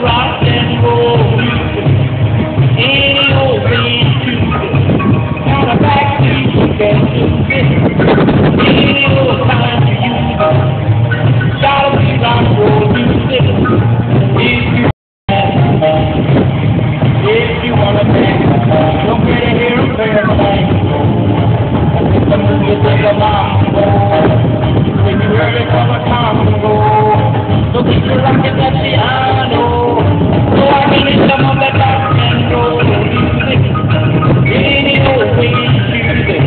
rock and roll music. Any old way to it. On a backbeat you can do it. Any old time you use it. Gotta be rock and roll music. If you wanna dance, don't get a hear a fair thing. Some of you think a mambo. When you heard it from a Congo, so people like it at piano. So I need some of that rock and roll music. Any old way you choose it.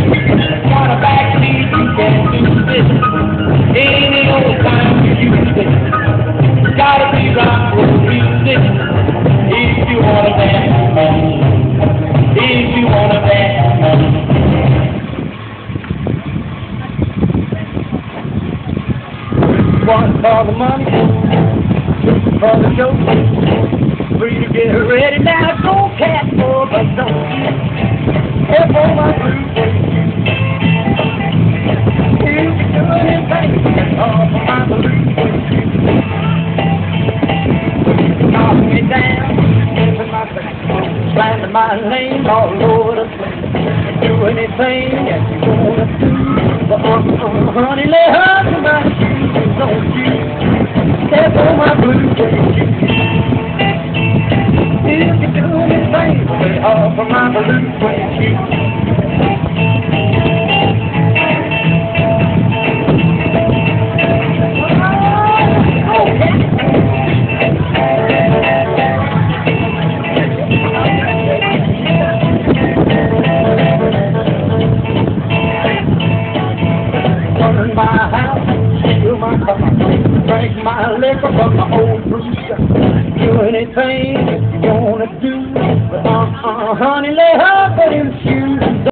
Got a backbeat, you can do this. Any old time you use it. Gotta be rock and roll music. If you wanna dance, if you wanna dance. One for the money, two for the show. Free to get ready now, go cat for but don't you step on my blue suede shoe. You can do anything off of my blue suede shoe. Knock me down, into my face, slamming my lane all over the place. Do anything that you wanna do, but honey, lay hands on my shoes. Don't you step on my blue suede shoe. You can do anything, lay off of my blue suede shoe. My house, steal my car, drink my liquor from my old rooster. Do anything you wanna do, but honey, lay her